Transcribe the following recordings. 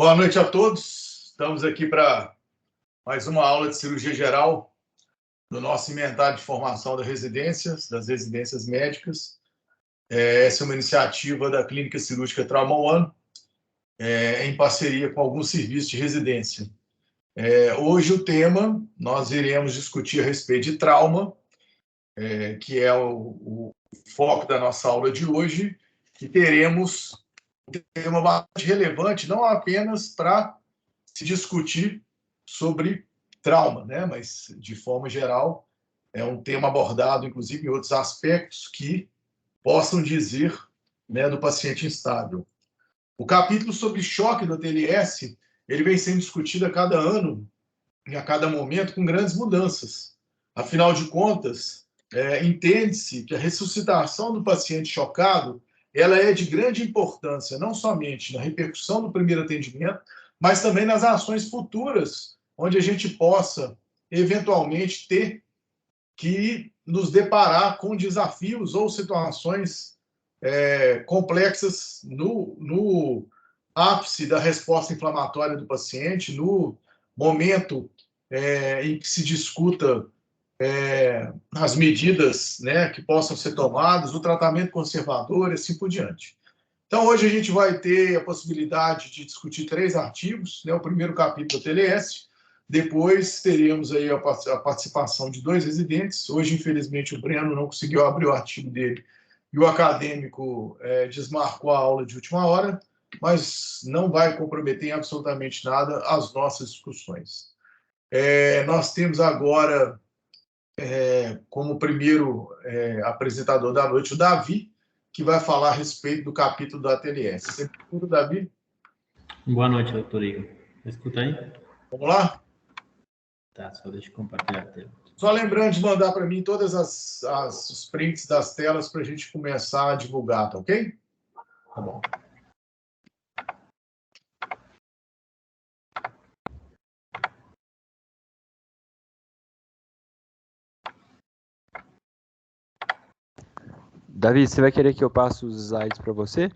Boa noite a todos. Estamos aqui para mais uma aula de cirurgia geral do nosso inventário de formação das residências médicas. Essa é uma iniciativa da Clínica Cirúrgica Trauma One, em parceria com alguns serviços de residência. Hoje o tema, nós iremos discutir a respeito de trauma, que é o foco da nossa aula de hoje, que teremos um tema bastante relevante, não apenas para se discutir sobre trauma, né? Mas, de forma geral, é um tema abordado, inclusive, em outros aspectos que possam dizer, né, do paciente instável. O capítulo sobre choque do ATLS, ele vem sendo discutido a cada ano e a cada momento com grandes mudanças. Afinal de contas, entende-se que a ressuscitação do paciente chocado ela é de grande importância, não somente na repercussão do primeiro atendimento, mas também nas ações futuras, onde a gente possa, eventualmente, ter que nos deparar com desafios ou situações complexas no ápice da resposta inflamatória do paciente, no momento em que se discuta as medidas, né, que possam ser tomadas, o tratamento conservador e assim por diante. Então, hoje a gente vai ter a possibilidade de discutir 3 artigos, né, o primeiro capítulo do TLS, depois teremos aí a participação de 2 residentes. Hoje, infelizmente, o Breno não conseguiu abrir o artigo dele e o acadêmico desmarcou a aula de última hora, mas não vai comprometer em absolutamente nada as nossas discussões. Nós temos agora como primeiro apresentador da noite o Davi, que vai falar a respeito do capítulo do ATLS. Você escuta, Davi? Boa noite, doutor Igor. Escuta aí? Vamos lá? Tá, só deixa eu compartilhar a tela. Só lembrando de mandar para mim todas os prints das telas para a gente começar a divulgar, tá ok? Tá bom. Davi, você vai querer que eu passe os slides para você?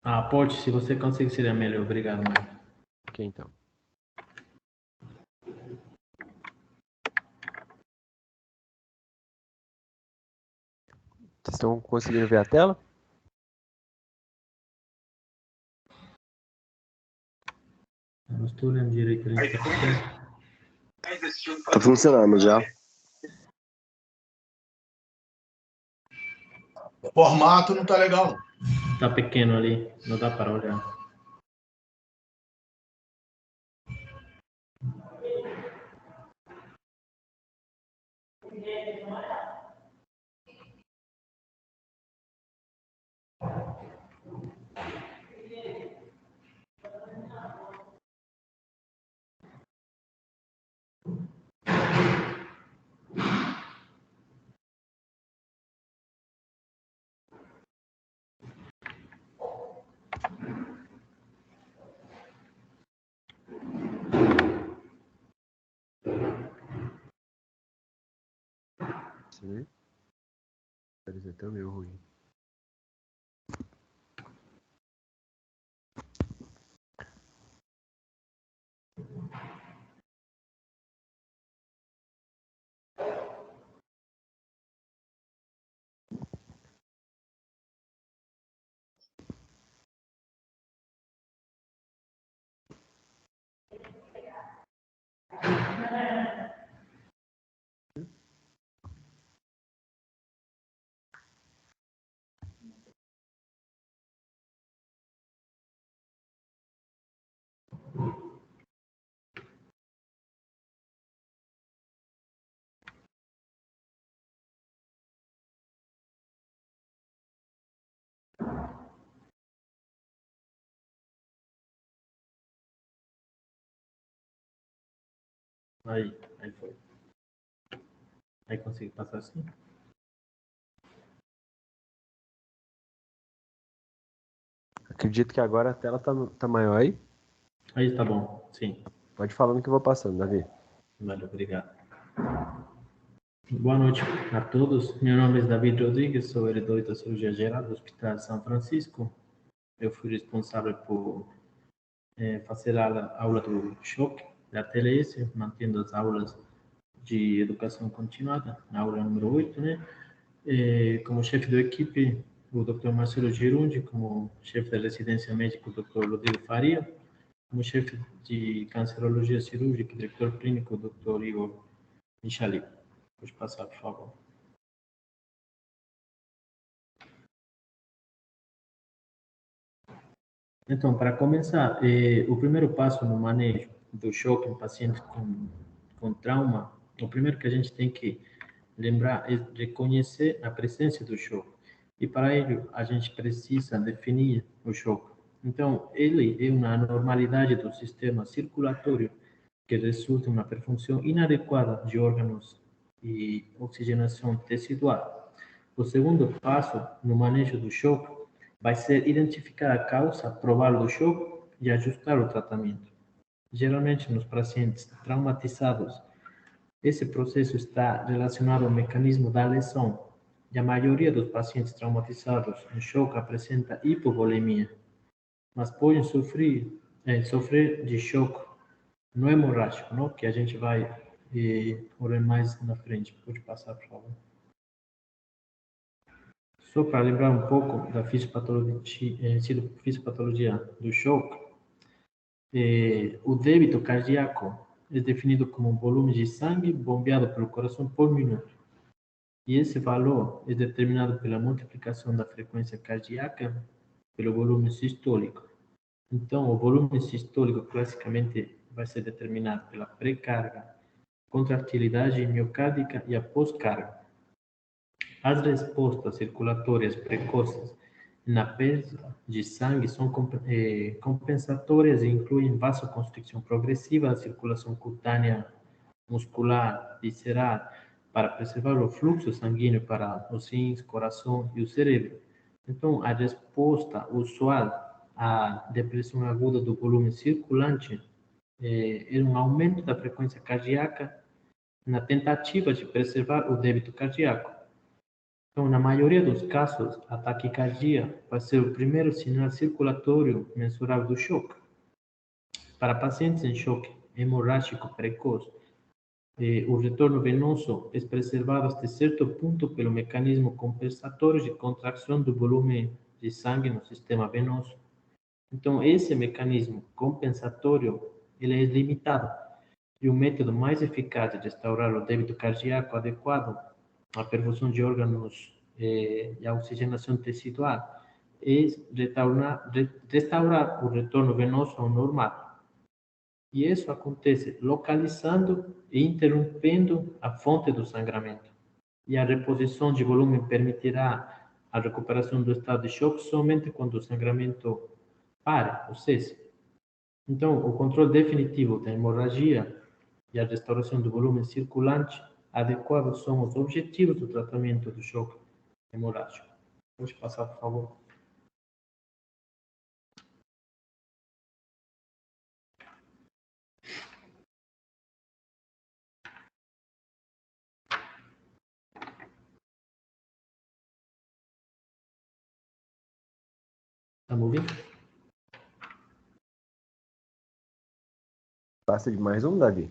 Ah, pode, se você conseguir seria melhor. Obrigado, mãe. Ok, então. Vocês estão conseguindo ver a tela? Não estou olhando direito ali. Tá funcionando já. O formato não está legal. Tá pequeno ali, não dá para olhar. Sim. Parece até meio ruim. Aí foi. Aí consegui passar assim? Acredito que agora a tela tá maior aí. Aí tá bom, sim. Pode ir falando que eu vou passando, Davi. Valeu, obrigado. Boa noite a todos. Meu nome é David Rodrigues, sou heredor da cirurgia geral do Hospital de São Francisco. Eu fui responsável por fazer a aula do choque da TLS, mantendo as aulas de educação continuada, na aula número 8, né? Como chefe da equipe, o Dr. Marcelo Girundi, como chefe da residência médica, o Dr. Rodrigo Faria, como chefe de cancerologia cirúrgica e diretor clínico, o Dr. Igor Michali. Pode passar, por favor. Então, para começar, o primeiro passo no manejo do choque em paciente com trauma, o primeiro que a gente tem que lembrar é reconhecer a presença do choque. E para ello, a gente precisa definir o choque. Então, ele é uma anormalidade do sistema circulatório que resulta em uma perfunção inadequada de órgãos e oxigenação tecidual. O segundo passo no manejo do choque vai ser identificar a causa provável do choque e ajustar o tratamento. Geralmente, nos pacientes traumatizados, esse processo está relacionado ao mecanismo da lesão, e a maioria dos pacientes traumatizados em choque apresenta hipovolemia, mas podem sofrer de choque não hemorrágico, não? Que a gente vai olhar mais na frente. Pode passar, por favor. Só para lembrar um pouco da fisiopatologia do choque, o débito cardíaco é definido como um volume de sangue bombeado pelo coração por minuto. E esse valor é determinado pela multiplicação da frequência cardíaca pelo volume sistólico. Então, o volume sistólico classicamente vai ser determinado pela pré-carga, contratilidade miocárdica e a pós-carga. As respostas circulatórias precoces na perda de sangue são compensatórias e incluem vasoconstricção progressiva, circulação cutânea, muscular, visceral, para preservar o fluxo sanguíneo para os rins, coração e o cérebro. Então, a resposta usual à depressão aguda do volume circulante é um aumento da frequência cardíaca na tentativa de preservar o débito cardíaco. Então, na maioria dos casos, a taquicardia vai ser o primeiro sinal circulatório mensurável do choque. Para pacientes em choque hemorrágico precoce, o retorno venoso é preservado até certo ponto pelo mecanismo compensatório de contração do volume de sangue no sistema venoso. Então, esse mecanismo compensatório ele é limitado. E o método mais eficaz de restaurar o débito cardíaco adequado, a perfusão de órgãos e a oxigenação tecidual, é restaurar o retorno venoso ao normal. E isso acontece localizando e interrompendo a fonte do sangramento. E a reposição de volume permitirá a recuperação do estado de choque somente quando o sangramento pare ou cesse. Então, o controle definitivo da hemorragia e a restauração do volume circulante adequado são os objetivos do tratamento do choque hemorrágico. Pode passar, por favor. Está me ouvindo? Passa de mais um, Davi.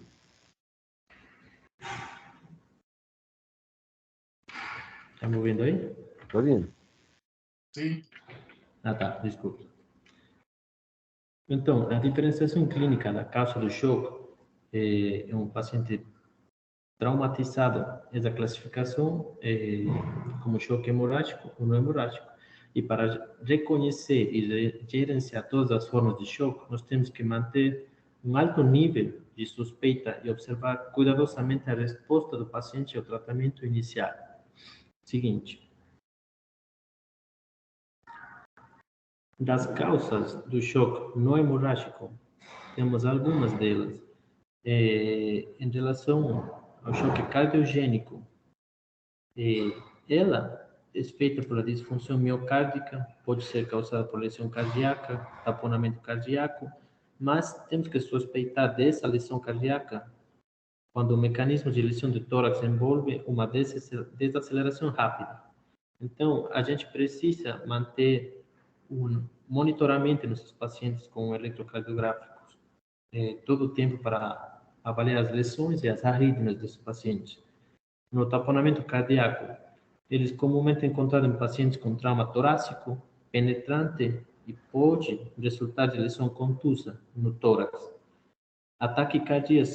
Está me ouvindo aí? Tô ouvindo. Sim. Ah, tá. Desculpa. Então, a diferenciação clínica da causa do choque é um paciente traumatizado. Essa classificação é como choque hemorrágico ou não hemorrágico. E para reconhecer e gerenciar todas as formas de choque, nós temos que manter um alto nível de suspeita e observar cuidadosamente a resposta do paciente ao tratamento inicial. Seguinte. Das causas do choque não hemorrágico, temos algumas delas. Em relação ao choque cardiogênico, ela é feita pela disfunção miocárdica, pode ser causada por lesão cardíaca, taponamento cardíaco, mas temos que suspeitar dessa lesão cardíaca quando o mecanismo de lesão do tórax envolve uma desaceleração rápida. Então, a gente precisa manter um monitoramento nesses pacientes com eletrocardiográficos todo o tempo para avaliar as lesões e as arrítmias desses pacientes. No taponamento cardíaco, eles comumente encontrados em pacientes com trauma torácico penetrante e pode resultar de lesão contusa no tórax. A taquicardia,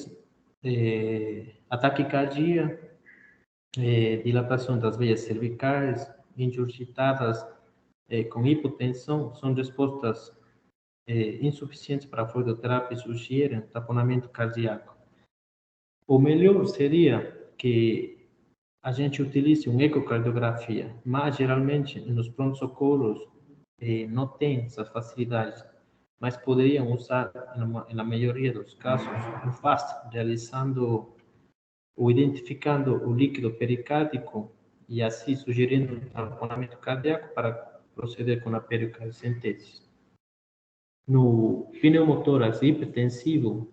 dilatação das veias cervicais, ingurgitadas com hipotensão, são respostas insuficientes para a fluidoterapia e sugerem taponamento cardíaco. O melhor seria que a gente utilize uma ecocardiografia, mas geralmente nos pronto-socorros não tem essas facilidades, mas poderiam usar, na maioria dos casos, o FAST, realizando ou identificando o líquido pericárdico e assim sugerindo um taponamento cardíaco para proceder com a pericardicentese. No pneumotórax hipertensivo,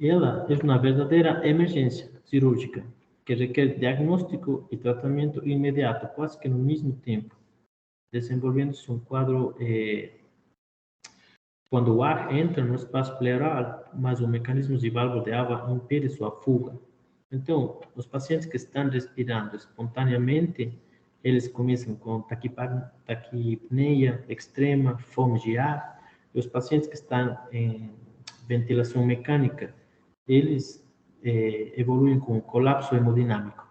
ela é uma verdadeira emergência cirúrgica que requer diagnóstico e tratamento imediato, quase que no mesmo tempo, desenvolvendo-se um quadro quando o ar entra no espaço pleural, mas o mecanismo de válvula de água impede sua fuga. Então, os pacientes que estão respirando espontaneamente, eles começam com taquipneia extrema, fome de ar, e os pacientes que estão em ventilação mecânica, eles evoluem com colapso hemodinâmico.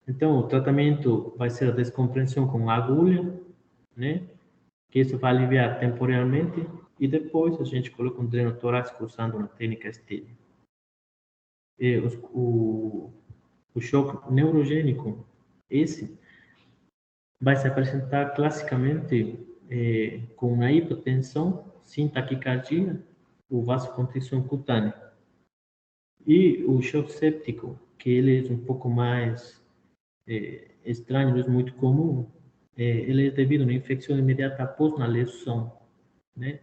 Então, o tratamento vai ser a descompressão com agulha, né? Que isso vai aliviar temporariamente, e depois a gente coloca um dreno torácico usando uma técnica estéril. O choque neurogênico, esse vai se apresentar classicamente com uma hipotensão, sem taquicardia, ou vasoconstrição cutânea. E o choque séptico, que ele é um pouco mais estranho, não é muito comum, ele é devido a uma infecção imediata após uma lesão, né?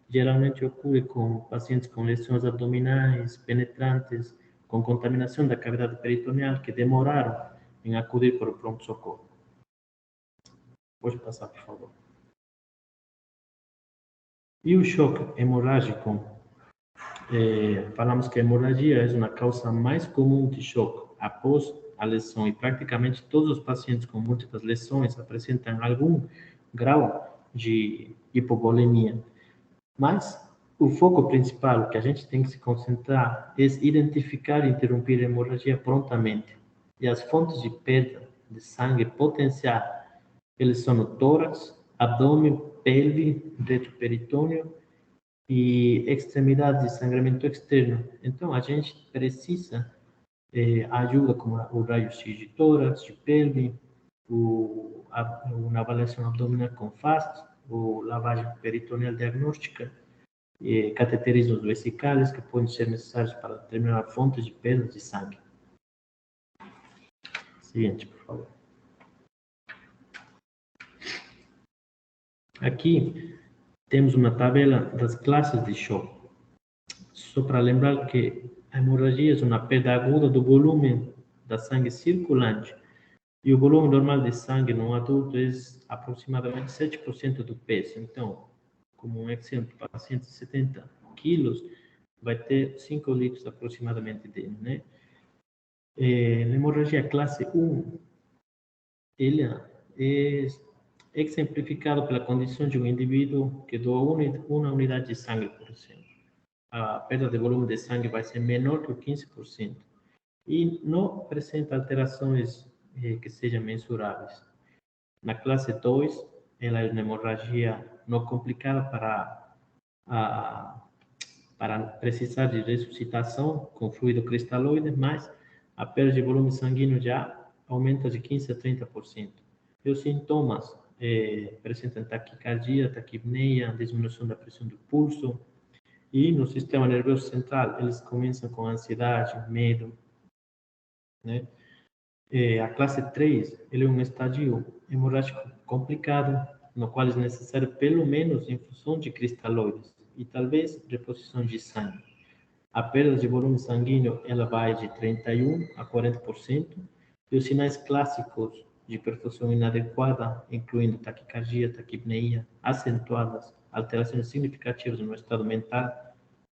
Geralmente ocorre com pacientes com lesões abdominais, penetrantes, com contaminação da cavidade peritoneal, que demoraram em acudir para o pronto-socorro. Pode passar, por favor. E o choque hemorrágico? Falamos que a hemorragia é uma causa mais comum de choque após a lesão, e praticamente todos os pacientes com múltiplas lesões apresentam algum grau de hipovolemia. Mas o foco principal que a gente tem que se concentrar é identificar e interromper a hemorragia prontamente. E as fontes de perda de sangue potencial, eles são no tórax, abdômen, pelve, retroperitônio e extremidades de sangramento externo. Então, a gente precisa ajuda como o raio-x de tórax, de pelve, uma avaliação abdominal com FAST, ou lavagem peritoneal diagnóstica, cateterismos vesicais que podem ser necessários para determinar fontes de perda de sangue. Seguinte, por favor. Aqui temos uma tabela das classes de choque. Só para lembrar que a hemorragia é uma perda aguda do volume da sangue circulante, e o volume normal de sangue no adulto é aproximadamente 7% do peso. Então, como um exemplo, paciente de 70 quilos vai ter 5 litros aproximadamente dele, né? A hemorragia classe 1, ele é exemplificado pela condição de um indivíduo que doa uma unidade de sangue, por exemplo. A perda de volume de sangue vai ser menor que 15% e não apresenta alterações que sejam mensuráveis. Na classe 2, ela é uma hemorragia não complicada para precisar de ressuscitação com fluido cristalóide, mas a perda de volume sanguíneo já aumenta de 15% a 30%. E os sintomas apresentam taquicardia, taquipneia, diminuição da pressão do pulso, e no sistema nervoso central eles começam com ansiedade, medo, né? A classe 3, ele é um estádio hemorrágico complicado, no qual é necessário pelo menos infusão de cristalóides e talvez reposição de sangue. A perda de volume sanguíneo ela vai de 31% a 40%, e os sinais clássicos de perfusão inadequada, incluindo taquicardia, taquipneia acentuadas, alterações significativas no estado mental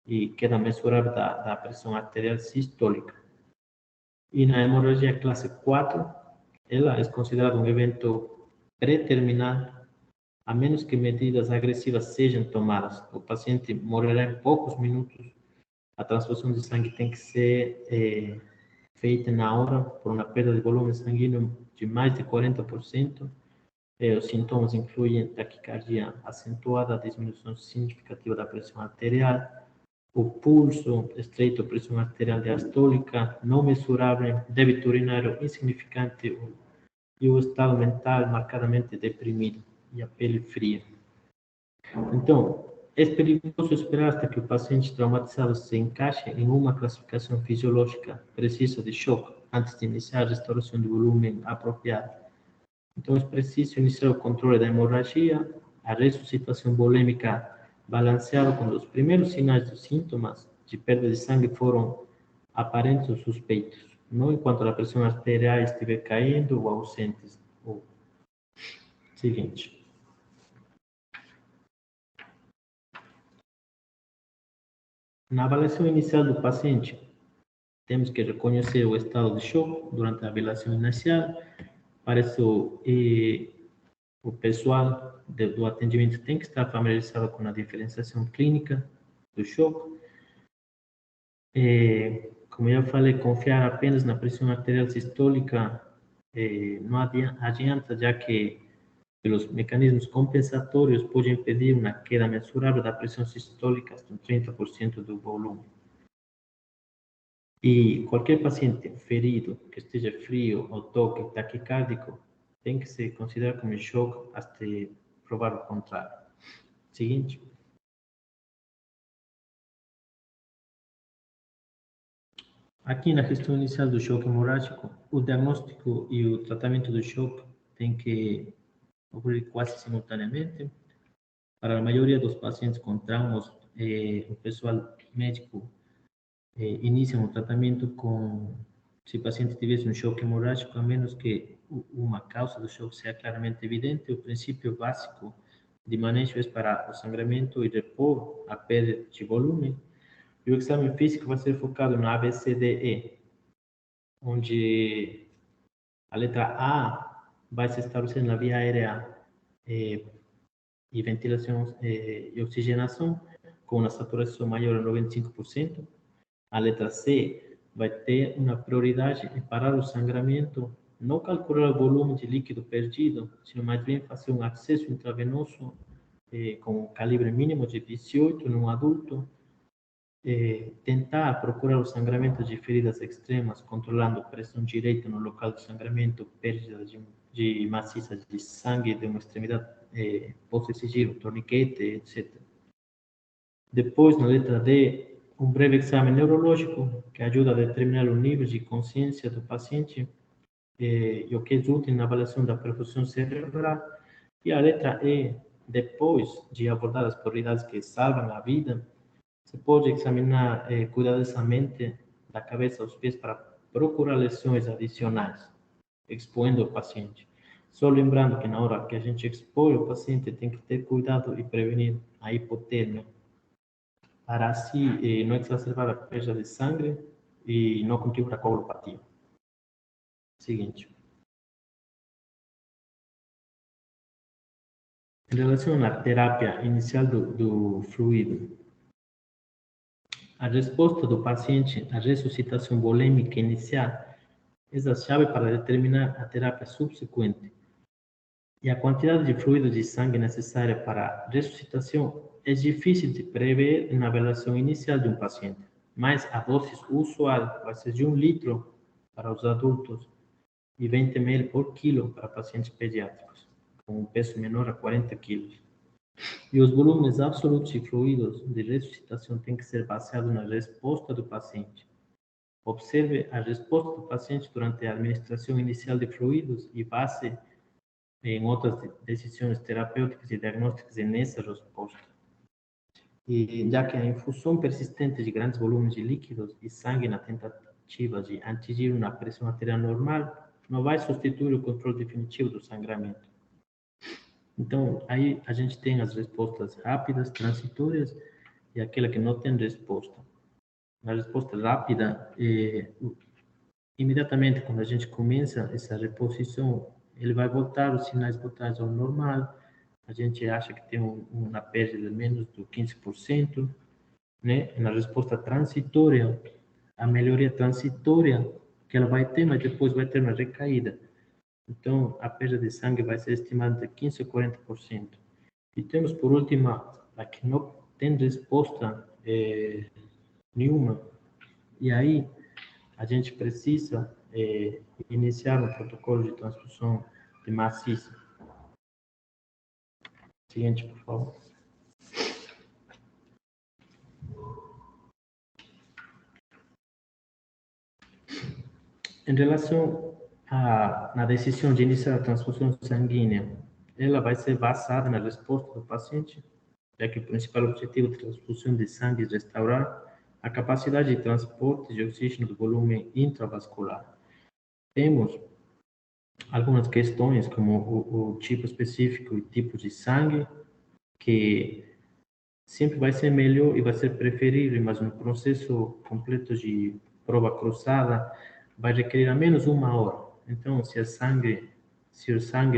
e queda mensurável da pressão arterial sistólica. E na hemorragia classe 4, ela é considerada um evento pré-terminal, a menos que medidas agressivas sejam tomadas. O paciente morrerá em poucos minutos. A transfusão de sangue tem que ser feita na hora por uma perda de volume sanguíneo de mais de 40%. Os sintomas incluem taquicardia acentuada, diminuição significativa da pressão arterial, o pulso estreito, pressão arterial diastólica não mensurável, débito urinário insignificante e o estado mental marcadamente deprimido e a pele fria. Então, é perigoso esperar até que o paciente traumatizado se encaixe em uma classificação fisiológica precisa de choque antes de iniciar a restauração de volume apropriada. Então, é preciso iniciar o controle da hemorragia, a ressuscitação volêmica balanceada quando os primeiros sinais dos sintomas de perda de sangue foram aparentes ou suspeitos, não enquanto a pressão arterial estiver caindo ou ausente. Seguinte. Na avaliação inicial do paciente, temos que reconhecer o estado de choque durante a avaliação inicial. Para isso, o pessoal do atendimento tem que estar familiarizado com a diferenciação clínica do choque. Como eu falei, confiar apenas na pressão arterial sistólica não adianta, já que pelos mecanismos compensatórios pode impedir uma queda mensurável da pressão sistólica de 30% do volume. E qualquer paciente ferido que esteja frio ou toque taquicárdico tem que ser considerado como choque até provar o contrário. Seguinte. Aqui na questão inicial do choque hemorrágico, o diagnóstico e o tratamento do choque tem que ocorrer quase simultaneamente. Para a maioria dos pacientes com traumas, o pessoal médico inicia o tratamento se o paciente tivesse um choque hemorrágico, a menos que uma causa do choque seja claramente evidente. O princípio básico de manejo é parar o sangramento e repor a perda de volume. E o exame físico vai ser focado no ABCDE, onde a letra A vai se estabelecer na via aérea e ventilação e oxigenação, com uma saturação maior a 95%. A letra C vai ter uma prioridade em parar o sangramento, não calcular o volume de líquido perdido, sino mais bem fazer um acesso intravenoso com um calibre mínimo de 18 num adulto, tentar procurar o sangramento de feridas extremas, controlando pressão direita no local do sangramento, perda de maciças de sangue de uma extremidade, posso exigir um torniquete, etc. Depois, na letra D, um breve exame neurológico que ajuda a determinar o nível de consciência do paciente e o que resulta na avaliação da perfusão cerebral. E a letra E, depois de abordar as prioridades que salvam a vida, se pode examinar cuidadosamente da cabeça aos pés para procurar lesões adicionais, expondo o paciente. Só lembrando que na hora que a gente expõe o paciente, tem que ter cuidado e prevenir a hipotermia, para assim não exacerbar a perda de sangue e não contribuir à coagulopatia. Seguinte. Em relação à terapia inicial do fluido, a resposta do paciente à ressuscitação volêmica inicial é a chave para determinar a terapia subsequente. E a quantidade de fluido de sangue necessária para a ressuscitação é difícil de prever na avaliação inicial de um paciente, mas a dose usual vai ser de 1 litro para os adultos e 20 ml por quilo para pacientes pediátricos, com um peso menor a 40 quilos. E os volumes absolutos de fluidos de ressuscitação têm que ser baseados na resposta do paciente. Observe a resposta do paciente durante a administração inicial de fluidos e base em outras decisões terapêuticas e diagnósticas nessa resposta. E já que a infusão persistente de grandes volumes de líquidos e sangue na tentativa de atingir uma pressão arterial normal não vai substituir o controle definitivo do sangramento. Então, aí a gente tem as respostas rápidas, transitórias, e aquela que não tem resposta. Na resposta rápida, imediatamente quando a gente começa essa reposição, ele vai voltar, os sinais voltados ao normal, a gente acha que tem uma perda de menos de 15%, né? Na resposta transitória, a melhoria transitória que ela vai ter, mas depois vai ter uma recaída. Então, a perda de sangue vai ser estimada de 15% a 40%. E temos, por último, a que não tem resposta nenhuma. E aí, a gente precisa iniciar um protocolo de transfusão de maciça. Seguinte, por favor. Em relação na decisão de iniciar a transfusão sanguínea, ela vai ser baseada na resposta do paciente, já que o principal objetivo da transfusão de sangue é restaurar a capacidade de transporte de oxígeno do volume intravascular. Temos algumas questões, como o tipo específico e tipo de sangue, que sempre vai ser melhor e vai ser preferível, mas no processo completo de prova cruzada, vai requerer a menos 1 hora. Então, se o sangue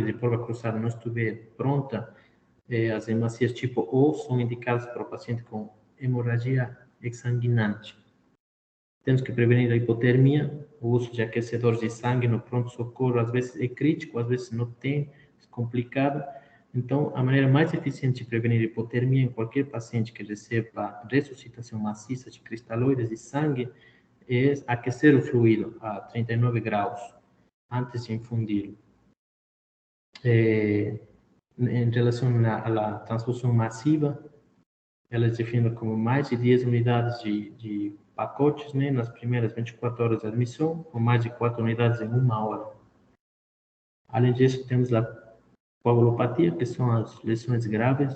de prova cruzada não estiver pronta, as hemácias tipo O são indicadas para o paciente com hemorragia exsanguinante. Temos que prevenir a hipotermia, o uso de aquecedores de sangue no pronto-socorro, às vezes é crítico, às vezes não tem, é complicado. Então, a maneira mais eficiente de prevenir hipotermia em qualquer paciente que receba ressuscitação maciça de cristalóides de sangue é aquecer o fluido a 39 graus antes de infundi-lo. Em relação à transfusão massiva, ela é definida como mais de 10 unidades de pacotes, né, nas primeiras 24 horas de admissão, ou mais de 4 unidades em 1 hora. Além disso, temos a coagulopatia, que são as lesões graves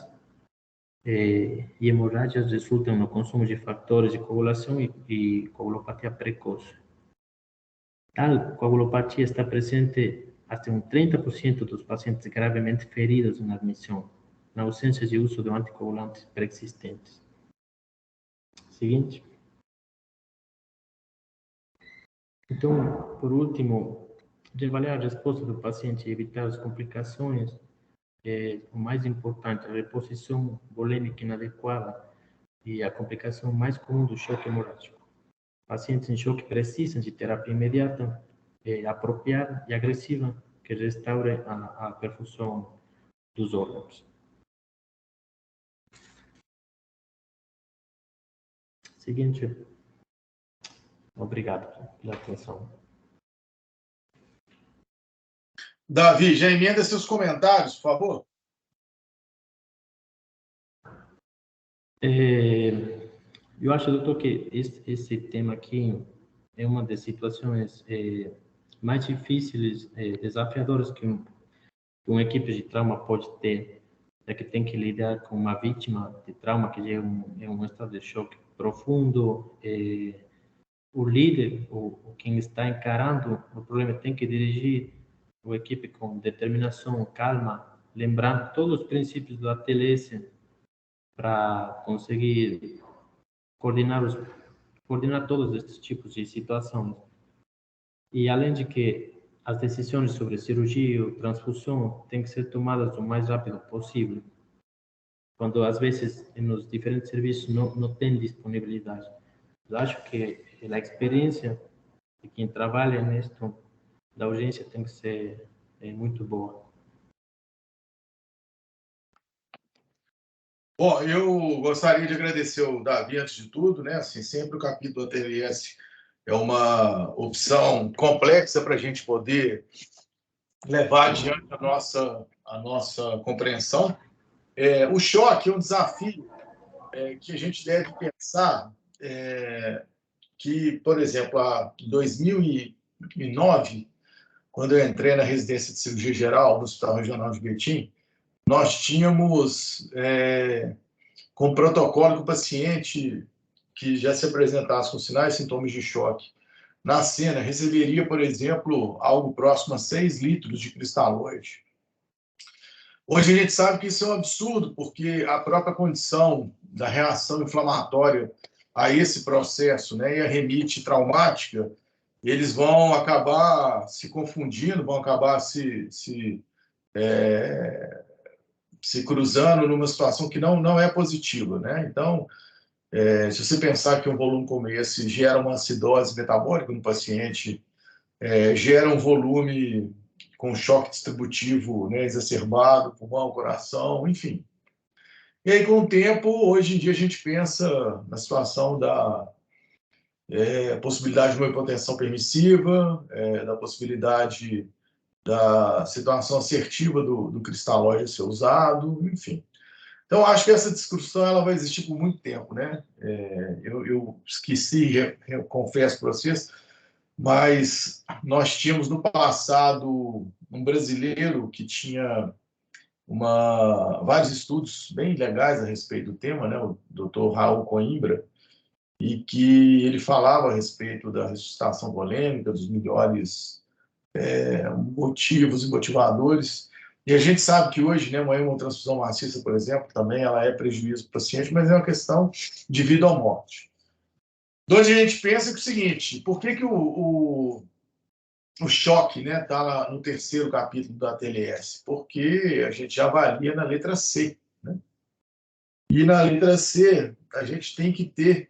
e hemorrágias resultam no consumo de fatores de coagulação e coagulopatia precoce. Tal coagulopatia está presente até 30% dos pacientes gravemente feridos na admissão, na ausência de uso de anticoagulantes pré-existentes. Seguinte. Então, por último, de avaliar a resposta do paciente e evitar as complicações, o mais importante, a reposição volêmica inadequada e a complicação mais comum do choque hemorrágico. Pacientes em choque precisam de terapia imediata, apropriada e agressiva, que restaure a perfusão dos órgãos. Seguinte. Obrigado pela atenção. Davi, já emenda seus comentários, por favor. Eu acho, doutor, que esse tema aqui é uma das situações mais difíceis, desafiadoras que uma equipe de trauma pode ter, já que tem que lidar com uma vítima de trauma que já é um estado de choque profundo. O líder, quem está encarando o problema, tem que dirigir a equipe com determinação, calma, lembrando todos os princípios do ATLS para conseguir coordenar todos esses tipos de situações. E além de que as decisões sobre cirurgia ou transfusão têm que ser tomadas o mais rápido possível, quando às vezes nos diferentes serviços não tem disponibilidade. Eu acho que a experiência de quem trabalha nisto da urgência tem que ser muito boa. Bom, eu gostaria de agradecer ao Davi antes de tudo, né? Assim, sempre o capítulo ATLS é uma opção complexa para a gente poder levar adiante a nossa compreensão. O choque é um desafio que a gente deve pensar que, por exemplo, em 2009, quando eu entrei na residência de cirurgia geral do Hospital Regional de Betim, nós tínhamos com protocolo que o paciente que já se apresentasse com sinais e sintomas de choque na cena receberia, por exemplo, algo próximo a 6 litros de cristalóide. Hoje a gente sabe que isso é um absurdo, porque a própria condição da reação inflamatória a esse processo, né, e a remite traumática, eles vão acabar se confundindo, vão acabar se cruzando numa situação que não é positiva, né? Então, se você pensar que um volume como esse gera uma acidose metabólica no paciente, gera um volume com choque distributivo, né, exacerbado, pulmão, coração, enfim. E aí, com o tempo, hoje em dia, a gente pensa na situação da possibilidade de uma hipotensão permissiva, da possibilidade da situação assertiva do cristalóide ser usado, enfim. Então, acho que essa discussão ela vai existir por muito tempo, né? Eu esqueci, eu confesso para vocês, mas nós tínhamos no passado um brasileiro que tinha vários estudos bem legais a respeito do tema, né? O Dr. Raul Coimbra, e que ele falava a respeito da ressuscitação polêmica, dos melhores motivos e motivadores. E a gente sabe que hoje, né, uma hemotransfusão maciça, por exemplo, também ela é prejuízo para o paciente, mas é uma questão de vida ou morte. Então, a gente pensa que é o seguinte, por que o choque está no terceiro capítulo da TLS? Porque a gente avalia na letra C. Né? E na letra C, a gente tem que ter